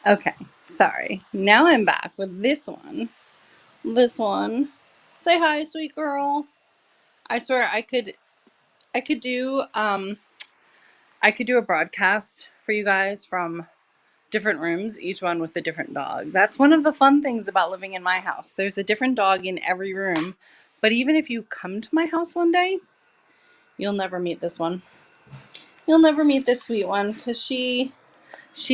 Okay, sorry. Now I'm back with this one. This one. Say hi, sweet girl. I swear I could do I could do a broadcast for you guys from different rooms, each one with a different dog. That's one of the fun things about living in my house. There's a different dog in every room. But even if you come to my house one day, you'll never meet this one. You'll never meet this sweet one because she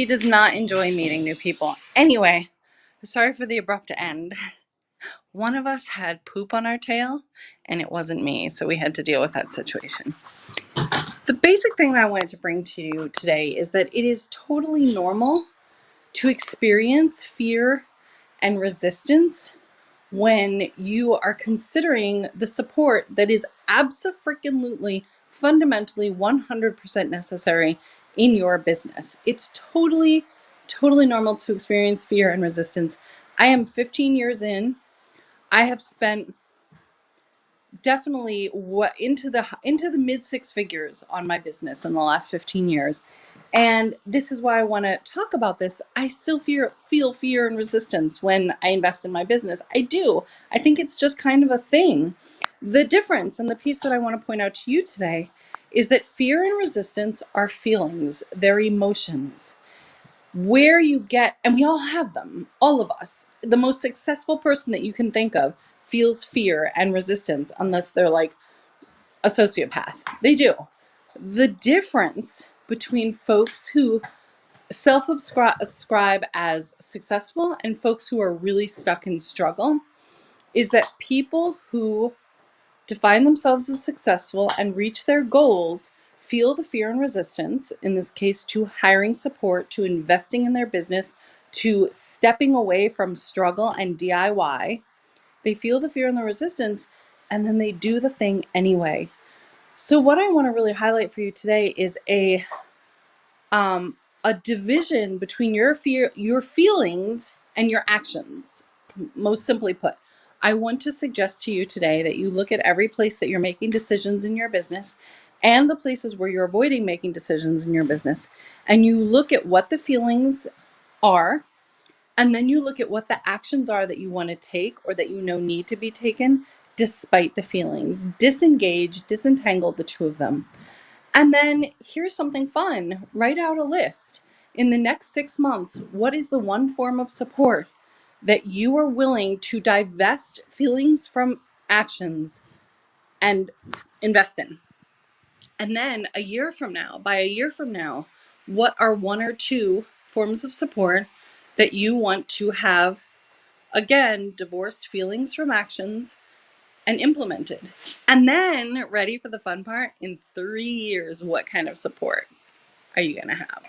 does not enjoy meeting new people. Anyway, sorry for the abrupt end. One of us had poop on our tail, and it wasn't me, so we had to deal with that situation. The basic thing that I wanted to bring to you today is that it is totally normal to experience fear and resistance when you are considering the support that is abso-freaking-lutely, fundamentally 100% necessary in your business. It's totally normal to experience fear and resistance. I am 15 years in. I have spent definitely into the mid six figures on my business in the last 15 years. And this is why I want to talk about this. I still feel fear and resistance when I invest in my business. I do. I think it's just kind of a thing. The difference and the piece that I want to point out to you today is that fear and resistance are feelings, they're emotions. Where you get, and we all have them, all of us. The most successful person that you can think of feels fear and resistance, unless they're like a sociopath. They do. The difference between folks who self-ascribe as successful and folks who are really stuck in struggle is that people who define themselves as successful and reach their goals feel the fear and resistance, in this case, to hiring support, to investing in their business, to stepping away from struggle and DIY. They feel the fear and the resistance, and then they do the thing anyway. So what I want to really highlight for you today is a division between your feelings and your actions. Most simply put, I want to suggest to you today that you look at every place that you're making decisions in your business and the places where you're avoiding making decisions in your business, and you look at what the feelings are, and then you look at what the actions are that you want to take or that you know need to be taken despite the feelings. Disengage, disentangle the two of them. And then here's something fun. Write out a list. In the next 6 months, what is the one form of support that you are willing to divest feelings from actions and invest in? And then a year from now, by a year from now, what are one or two forms of support that you want to have, again, divorced feelings from actions and implemented? And then, ready for the fun part, in 3 years, what kind of support are you going to have?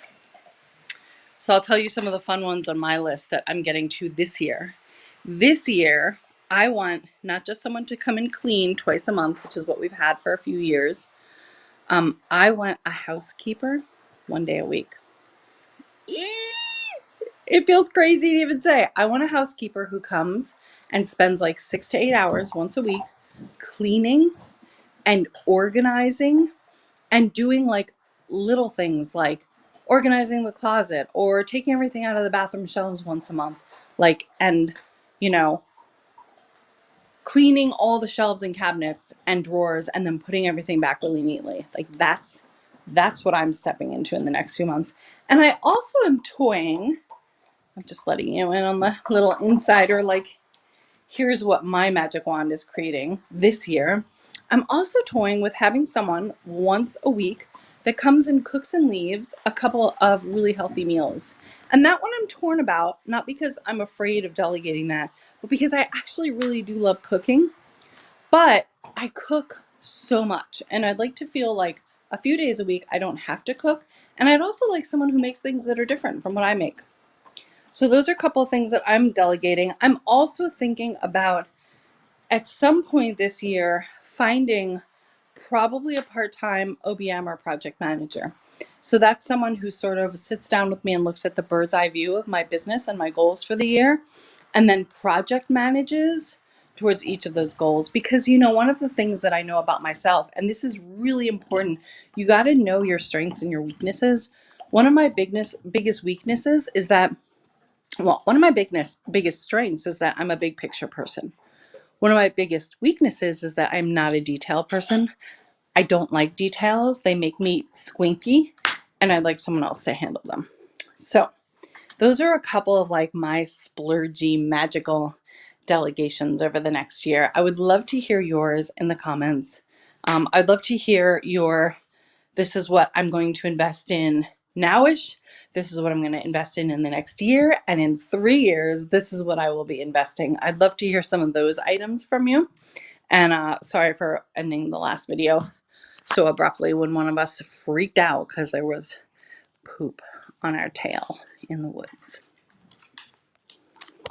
So I'll tell you some of the fun ones on my list that I'm getting to this year. This year, I want not just someone to come and clean twice a month, which is what we've had for a few years. I want a housekeeper 1 day a week. It feels crazy to even say. I want a housekeeper who comes and spends like 6 to 8 hours once a week cleaning and organizing and doing like little things like organizing the closet or taking everything out of the bathroom shelves once a month, like, and you know, cleaning all the shelves and cabinets and drawers and then putting everything back really neatly. Like that's what I'm stepping into in the next few months. And I also am toying, I'm just letting you in on the little insider, like, here's what my magic wand is creating this year. I'm also toying with having someone once a week that comes and cooks and leaves a couple of really healthy meals. And that one I'm torn about, not because I'm afraid of delegating that, but because I actually really do love cooking. But I cook so much, and I'd like to feel like a few days a week I don't have to cook. And I'd also like someone who makes things that are different from what I make. So those are a couple of things that I'm delegating. I'm also thinking about, at some point this year, finding probably a part-time OBM or project manager. So that's someone who sort of sits down with me and looks at the bird's eye view of my business and my goals for the year, and then project manages towards each of those goals. Because, one of the things that I know about myself, and this is really important, you got to know your strengths and your weaknesses. One of my biggest weaknesses is that Well, one of my biggest strengths is that I'm a big picture person. One of my biggest weaknesses is that I'm not a detail person. I don't like details. They make me squinky, and I'd like someone else to handle them. So those are a couple of like my splurgy magical delegations over the next year. I would love to hear yours in the comments. I'd love to hear your, this is what I'm going to invest in nowish. This is what I'm going to invest in the next year. And in 3 years, this is what I will be investing. I'd love to hear some of those items from you. And sorry for ending the last video so abruptly when one of us freaked out because there was poop on our tail in the woods.